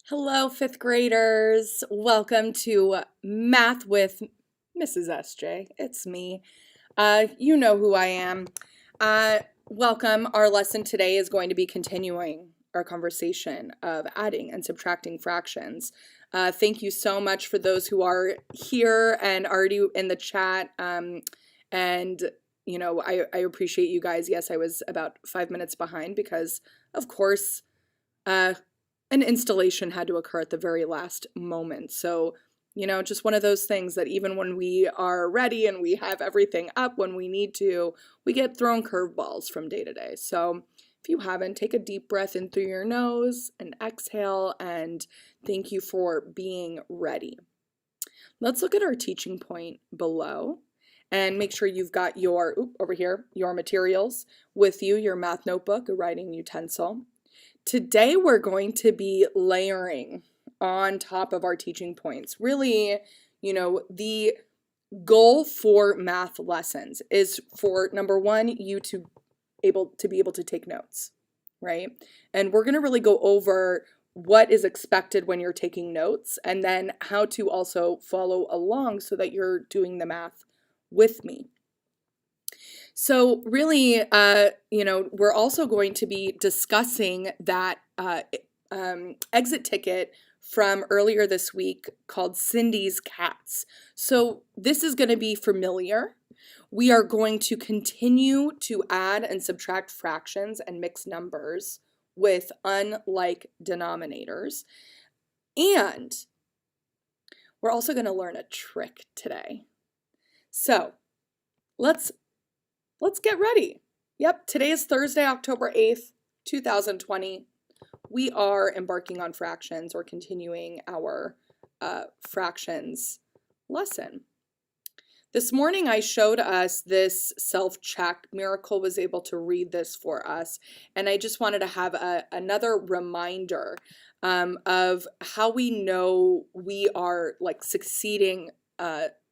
Hello, fifth graders. Welcome to Math with Mrs. SJ. It's me. You know who I am. Welcome. Our lesson today is going to be continuing our conversation of adding and subtracting fractions. Thank you so much for those who are here and already in the chat. I appreciate you guys. Yes, I was about 5 minutes behind because, of course, an installation had to occur at the very last moment. So, just one of those things that even when we are ready and we have everything up when we need to, we get thrown curveballs from day to day. So, if you haven't, take a deep breath in through your nose and exhale, and thank you for being ready. Let's look at our teaching point below and make sure you've got your, over here, your materials with you, your math notebook, a writing utensil. Today we're going to be layering on top of our teaching points. Really, the goal for math lessons is for number one, you to be able to take notes, right? And we're going to really go over what is expected when you're taking notes and then how to also follow along so that you're doing the math with me. So really, we're also going to be discussing that exit ticket from earlier this week called Cindy's Cats. So this is going to be familiar. We are going to continue to add and subtract fractions and mixed numbers with unlike denominators. And we're also going to learn a trick today. So let's get ready. Yep, today is Thursday, October 8th, 2020. We are embarking on fractions or continuing our fractions lesson. This morning I showed us this self-check. Miracle was able to read this for us, and I just wanted to have another reminder of how we know we are succeeding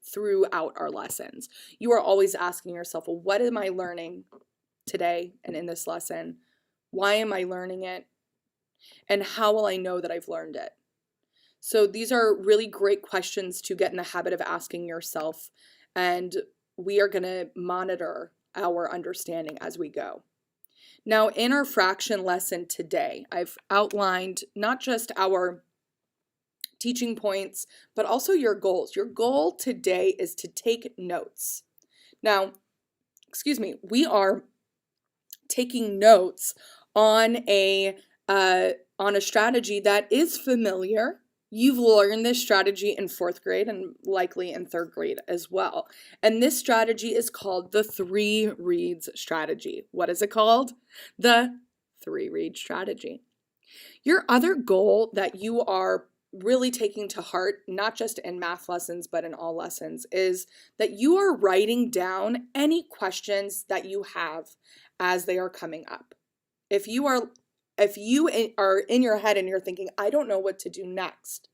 throughout our lessons. You are always asking yourself, well, what am I learning today and in this lesson? Why am I learning it? And how will I know that I've learned it? So these are really great questions to get in the habit of asking yourself, and we are going to monitor our understanding as we go. Now, in our fraction lesson today, I've outlined not just our teaching points, but also your goals. Your goal today is to take notes. Now, we are taking notes on a strategy that is familiar. You've learned this strategy in 4th grade and likely in 3rd grade as well. And this strategy is called the 3 reads strategy. What is it called? The 3 read strategy. Your other goal that you are really taking to heart, not just in math lessons, but in all lessons, is that you are writing down any questions that you have as they are coming up. If you are in your head and you're thinking, I don't know what to do next,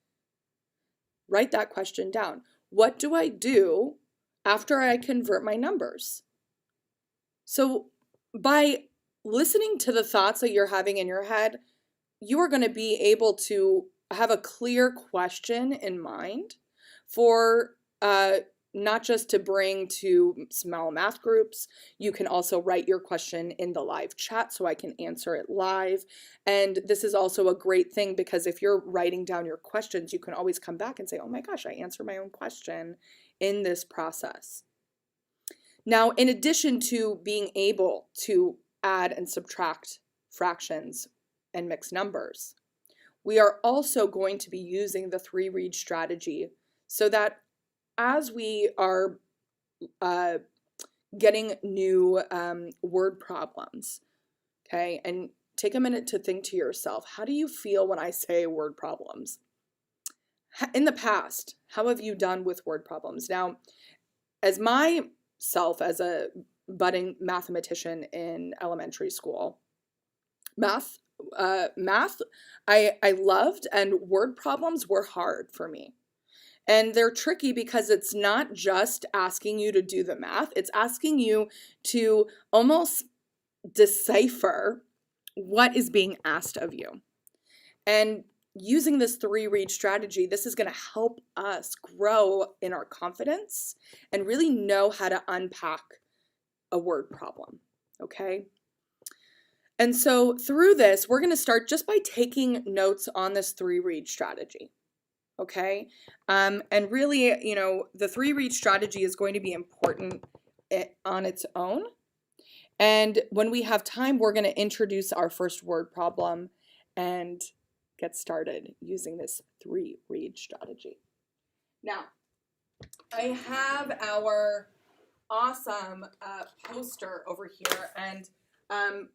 write that question down. What do I do after I convert my numbers? So by listening to the thoughts that you're having in your head, you are going to be able to have a clear question in mind for not just to bring to small math groups. You can also write your question in the live chat so I can answer it live. And this is also a great thing because if you're writing down your questions, you can always come back and say, oh my gosh, I answered my own question in this process. Now, in addition to being able to add and subtract fractions and mixed numbers, we are also going to be using the 3 read strategy so that as we are getting new word problems, okay, and take a minute to think to yourself, how do you feel when I say word problems? In the past, how have you done with word problems? Now, as myself, as a budding mathematician in elementary school, math I loved, and word problems were hard for me. And they're tricky because it's not just asking you to do the math, it's asking you to almost decipher what is being asked of you. And using this 3-read strategy, this is going to help us grow in our confidence and really know how to unpack a word problem, okay? And so through this, we're going to start just by taking notes on this 3-read strategy, okay? And really, the 3-read strategy is going to be important on its own. And when we have time, we're going to introduce our first word problem and get started using this 3-read strategy. Now, I have our awesome poster over here, and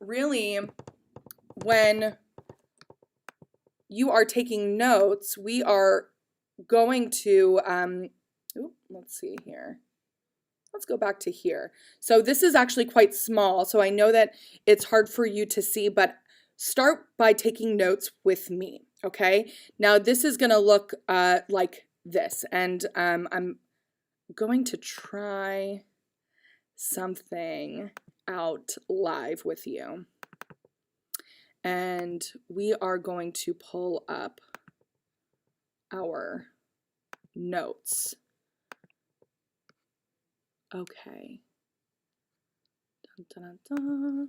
really, when you are taking notes, we are going to, let's see here. Let's go back to here. So this is actually quite small, so I know that it's hard for you to see, but start by taking notes with me, okay? Now this is gonna look like this, and I'm going to try something out live with you. And we are going to pull up our notes. Okay. Dun, dun, dun, dun.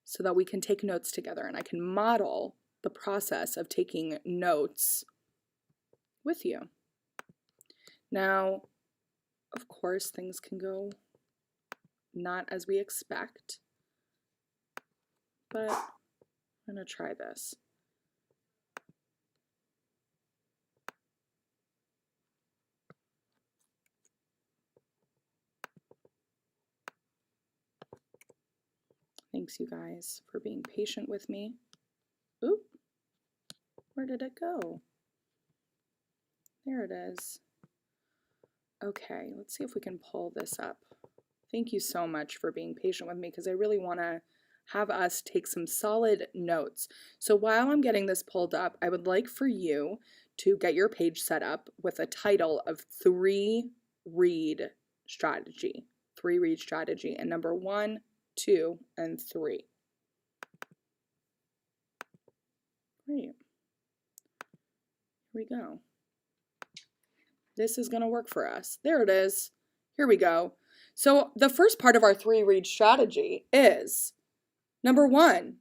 So that we can take notes together and I can model the process of taking notes with you. Now, of course, things can go not as we expect, but I'm going to try this. Thanks, you guys, for being patient with me. Oop, where did it go? There it is. Okay, let's see if we can pull this up. Thank you so much for being patient with me because I really want to have us take some solid notes. So while I'm getting this pulled up, I would like for you to get your page set up with a title of 3-read strategy. 3-read strategy, and number 1, 2, and 3. Great. Here we go. This is going to work for us. There it is. Here we go. So the first part of our 3-read strategy is, number 1,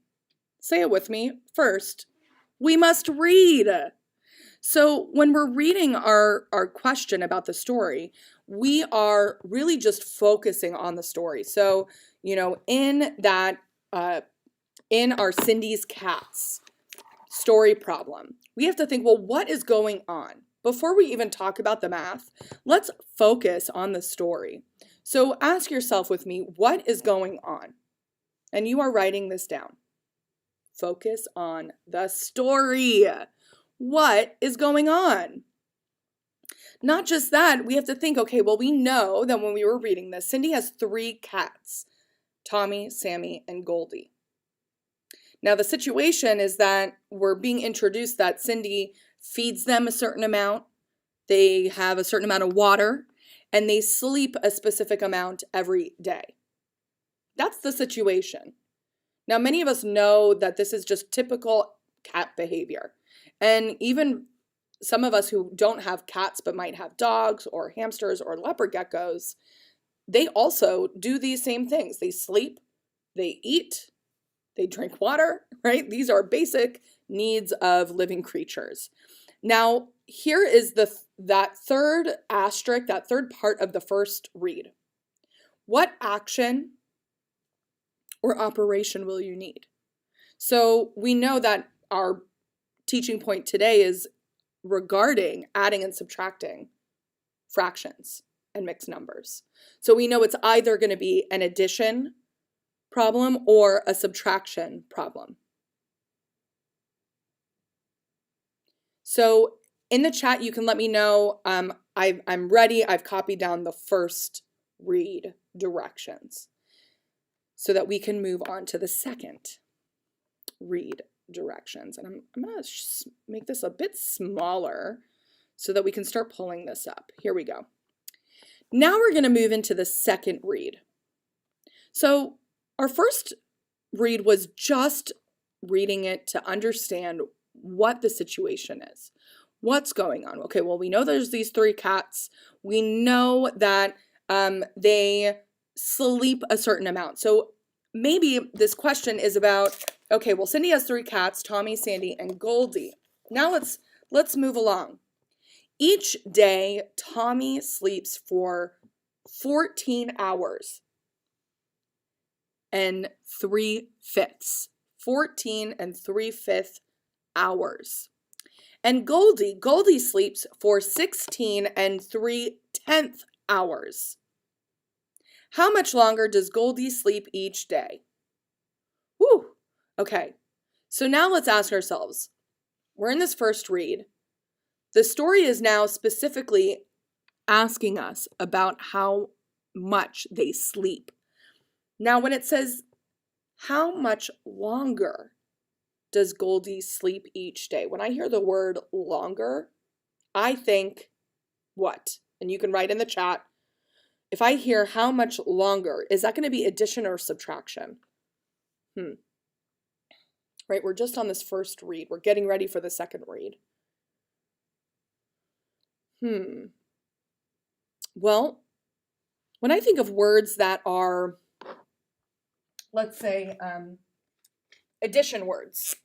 say it with me, first, we must read. So when we're reading our question about the story, we are really just focusing on the story. So, in that, in our Cindy's Cats story problem, we have to think, well, what is going on? Before we even talk about the math, let's focus on the story. So ask yourself with me, what is going on? And you are writing this down. Focus on the story. What is going on? Not just that, we have to think, okay, well, we know that when we were reading this, Cindy has 3 cats, Tommy, Sammy, and Goldie. Now, the situation is that we're being introduced that Cindy feeds them a certain amount, they have a certain amount of water, and they sleep a specific amount every day. That's the situation. Now, many of us know that this is just typical cat behavior. And even some of us who don't have cats but might have dogs or hamsters or leopard geckos, they also do these same things. They sleep, they eat, they drink water, right? These are basic needs of living creatures. Now, here is that third asterisk, that third part of the first read. What action or operation will you need? So we know that our teaching point today is regarding adding and subtracting fractions and mixed numbers. So we know it's either going to be an addition problem or a subtraction problem. So in the chat, you can let me know, I'm ready. I've copied down the first read directions so that we can move on to the second read directions. And I'm going to make this a bit smaller so that we can start pulling this up. Here we go. Now we're going to move into the second read. So our first read was just reading it to understand what the situation is. What's going on? Okay, well, we know there's these 3 cats. We know that they sleep a certain amount. So maybe this question is about, okay, well, Cindy has 3 cats, Tommy, Sandy, and Goldie. Now let's move along. Each day, Tommy sleeps for 14 hours and 3/5. 14 and 3/5 hours. And Goldie sleeps for 16 and 3/10 hours. How much longer does Goldie sleep each day? Whew. Okay. So now let's ask ourselves, we're in this first read. The story is now specifically asking us about how much they sleep. Now, when it says, how much longer does Goldie sleep each day? When I hear the word longer, I think what? And you can write in the chat. If I hear how much longer, is that going to be addition or subtraction? Right, we're just on this first read. We're getting ready for the second read. Well, when I think of words that are, let's say, addition words.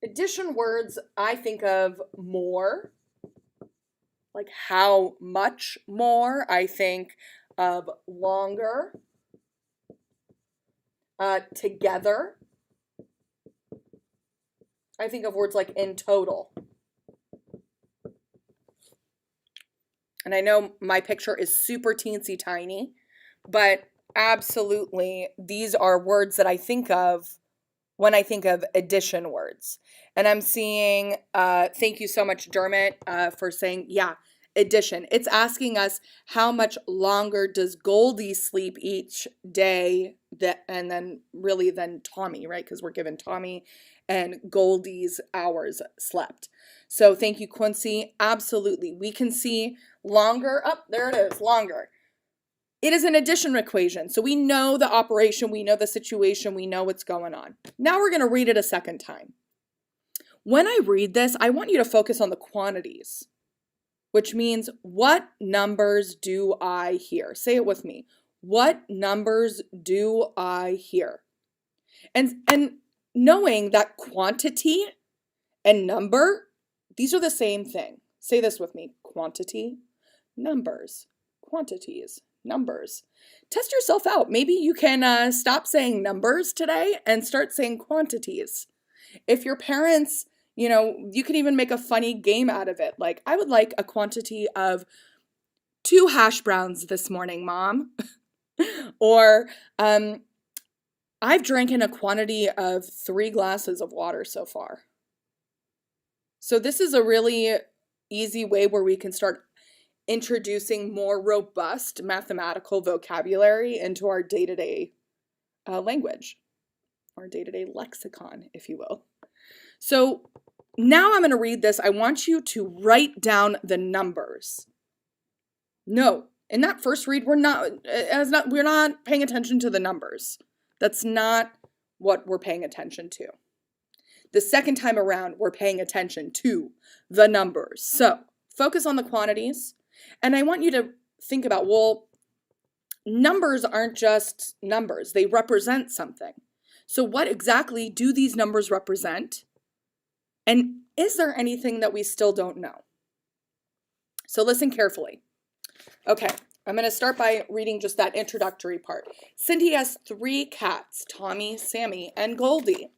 Addition words, I think of more, like how much more. I think of longer, together. I think of words like in total. And I know my picture is super teensy tiny, but absolutely these are words that I think of when I think of addition words. And I'm seeing, thank you so much, Dermot, for saying, yeah, addition. It's asking us how much longer does Goldie sleep each day, and then really then Tommy, right? Because we're given Tommy and Goldie's hours slept. So thank you, Quincy. Absolutely. We can see longer. Oh, there it is, longer. It is an addition equation. So we know the operation, we know the situation, we know what's going on. Now we're going to read it a second time. When I read this, I want you to focus on the quantities, which means what numbers do I hear? Say it with me. What numbers do I hear? And knowing that quantity and number, these are the same thing. Say this with me. Quantity, numbers, quantities, numbers. Test yourself out. Maybe you can stop saying numbers today and start saying quantities. If your parents, you can even make a funny game out of it. Like, I would like a quantity of 2 hash browns this morning, Mom. Or, I've drinking a quantity of 3 glasses of water so far. So this is a really easy way where we can start introducing more robust mathematical vocabulary into our day-to-day language, our day-to-day lexicon, if you will. So now I'm going to read this. I want you to write down the numbers. No, in that first read, we're not paying attention to the numbers. That's not what we're paying attention to. The second time around, we're paying attention to the numbers. So focus on the quantities. And I want you to think about, well, numbers aren't just numbers. They represent something. So what exactly do these numbers represent? And is there anything that we still don't know? So listen carefully. Okay, I'm going to start by reading just that introductory part. Cindy has 3 cats, Tommy, Sammy, and Goldie.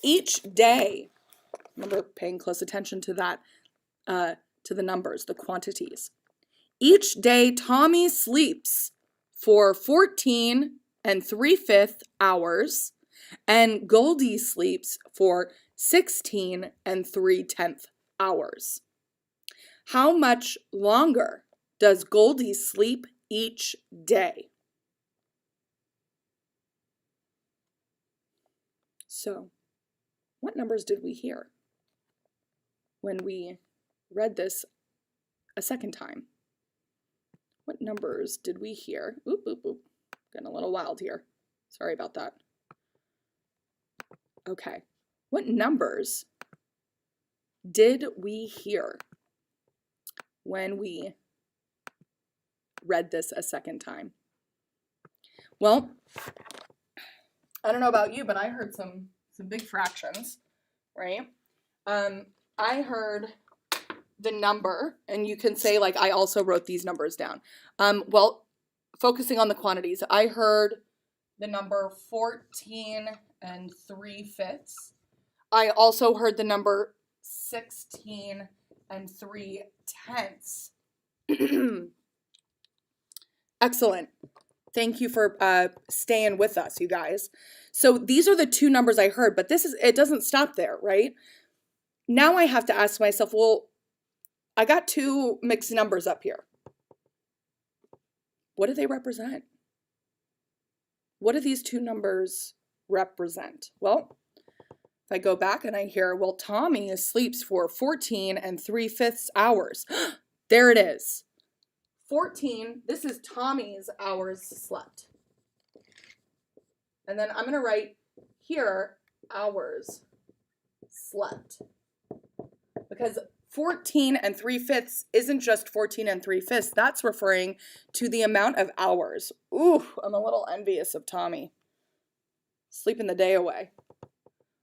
Each day, remember paying close attention to that, to the numbers, the quantities. Each day, Tommy sleeps for 14 and 3/5 hours, and Goldie sleeps for 16 and 3/10 hours. How much longer does Goldie sleep each day? So, what numbers did we hear when we read this a second time? What numbers did we hear? Oop, oop, oop. Getting a little wild here. Sorry about that. Okay. What numbers did we hear when we read this a second time? Well, I don't know about you, but I heard some big fractions, right? I heard the number, and you can say, like, I also wrote these numbers down. Well, focusing on the quantities, I heard the number 14 and 3/5. I also heard the number 16 and 3/10. Excellent. Thank you for staying with us, you guys. So these are the two numbers I heard, but it doesn't stop there, right? Now I have to ask myself, well, I got two mixed numbers up here. What do they represent? What do these two numbers represent? Well, if I go back and I hear, well, Tommy sleeps for 14 and 3/5 hours. There it is. 14, this is Tommy's hours slept. And then I'm going to write here, hours slept. Because 14 and 3/5 isn't just 14 and 3/5. That's referring to the amount of hours. Ooh, I'm a little envious of Tommy. Sleeping the day away.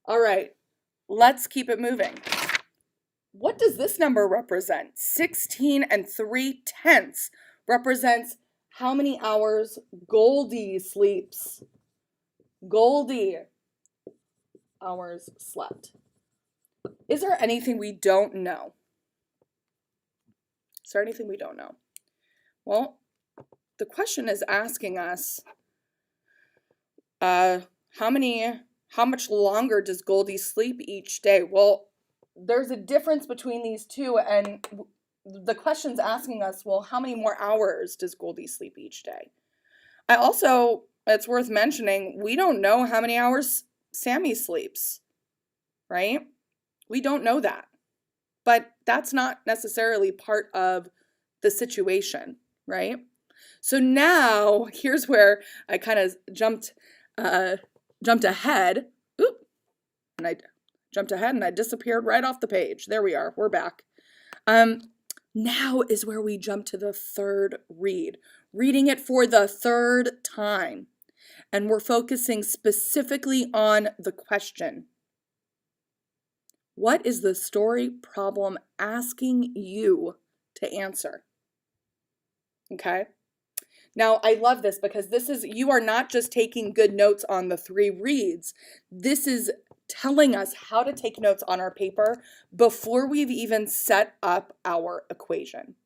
All right, let's keep it moving. What does this number represent? 16 and 3/10 represents how many hours Goldie sleeps. Goldie hours slept. Is there anything we don't know? Is there anything we don't know? Well, the question is asking us, how much longer does Goldie sleep each day? Well, there's a difference between these two, and the question's asking us, well, how many more hours does Goldie sleep each day? It's worth mentioning, we don't know how many hours Sammy sleeps, right? We don't know that, but that's not necessarily part of the situation, right? So now here's where I kind of jumped ahead. Oop, and I jumped ahead and I disappeared right off the page. There we are. We're back. Now is where we jump to the third read, reading it for the third time. And we're focusing specifically on the question. What is the story problem asking you to answer? Okay. Now, I love this because you are not just taking good notes on the three reads. This is telling us how to take notes on our paper before we've even set up our equation.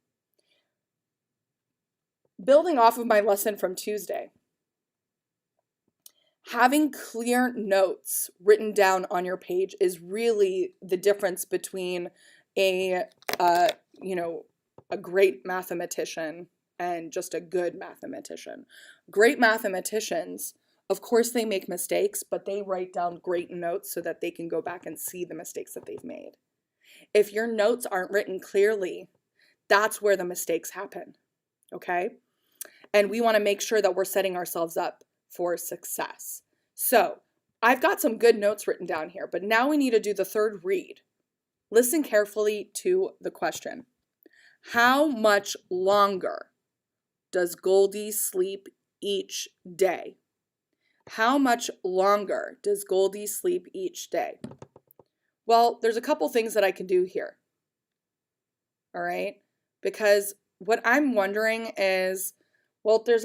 Building off of my lesson from Tuesday, having clear notes written down on your page is really the difference between a great mathematician and just a good mathematician. Great mathematicians, of course, they make mistakes, but they write down great notes so that they can go back and see the mistakes that they've made. If your notes aren't written clearly, that's where the mistakes happen, okay? And we want to make sure that we're setting ourselves up for success. So I've got some good notes written down here, but now we need to do the third read. Listen carefully to the question. How much longer does Goldie sleep each day? How much longer does Goldie sleep each day? Well, there's a couple things that I can do here. All right? Because what I'm wondering is, well, this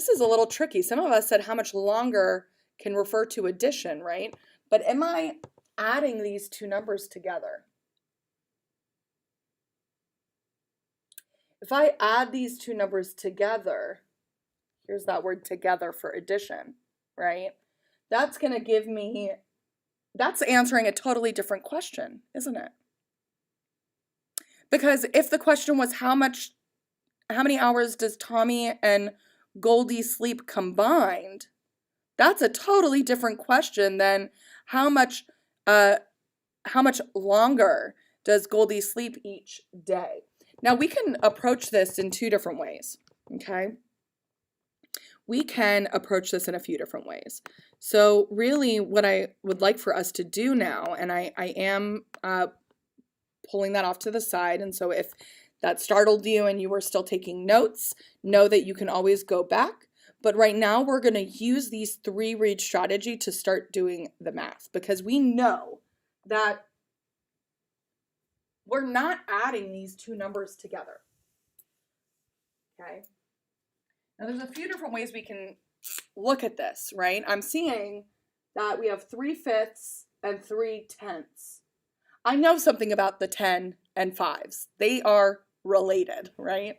is a little tricky. Some of us said how much longer can refer to addition, right? But am I adding these two numbers together? If I add these two numbers together, here's that word together for addition, right? That's answering a totally different question, isn't it? Because if the question was how many hours does Tommy and Goldie sleep combined, that's a totally different question than how much longer does Goldie sleep each day. Now we can approach this in two different ways, okay? we can approach this in a few different ways. So really what I would like for us to do now, and I am pulling that off to the side, and so if that startled you and you were still taking notes, know that you can always go back. But right now we're going to use these 3-read strategy to start doing the math, because we know that we're not adding these two numbers together. Okay. Now there's a few different ways we can look at this, right? I'm seeing that we have 3/5 and 3/10. I know something about the 10 and 5s. They are related, right?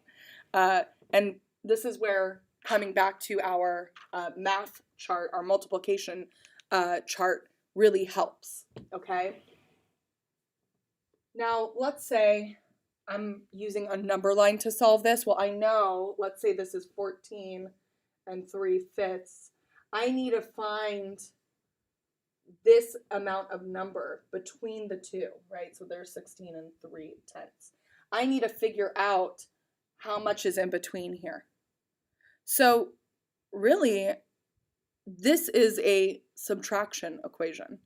And this is where coming back to our math chart, our multiplication chart really helps, okay? Now, let's say I'm using a number line to solve this. Well, I know, let's say this is 14 and 3/5. I need to find this amount of number between the two, right? So there's 16 and 3/10. I need to figure out how much is in between here. So really, this is a subtraction equation,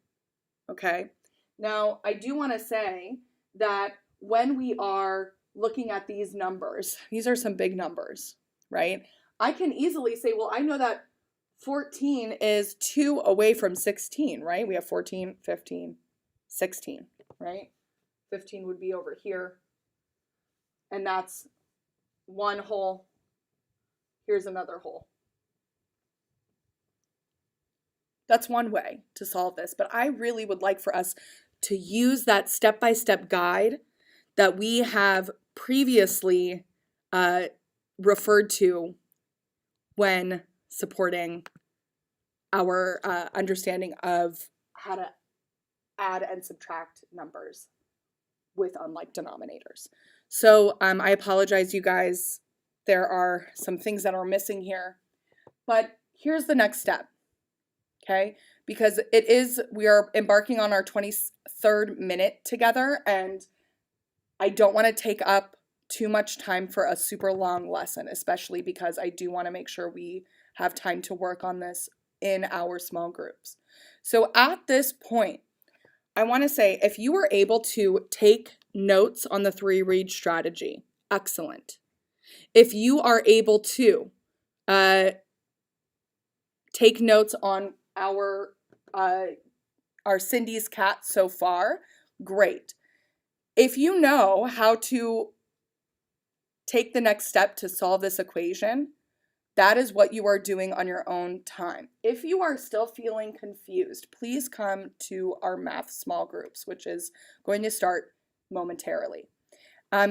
okay? Now, I do want to say that when we are looking at these numbers, these are some big numbers, right? I can easily say, well, I know that 14 is 2 away from 16, right? We have 14, 15, 16, right? 15 would be over here. And that's one hole. Here's another hole. That's one way to solve this, but I really would like for us to use that step-by-step guide that we have previously referred to when supporting our understanding of how to add and subtract numbers with unlike denominators. So I apologize, you guys. There are some things that are missing here, but here's the next step, okay? Because we are embarking on our 23rd minute together, and I don't want to take up too much time for a super long lesson, especially because I do want to make sure we have time to work on this in our small groups. So at this point, I want to say, if you were able to take notes on the 3-read strategy, excellent. If you are able to take notes on our Cindy's cat so far, great. If you know how to take the next step to solve this equation, that is what you are doing on your own time. If you are still feeling confused, please come to our math small groups, which is going to start momentarily.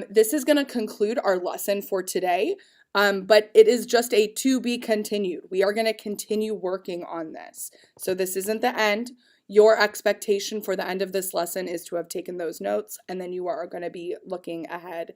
This is going to conclude our lesson for today, but it is just a to be continued. We are going to continue working on this. So this isn't the end. Your expectation for the end of this lesson is to have taken those notes, and then you are going to be looking ahead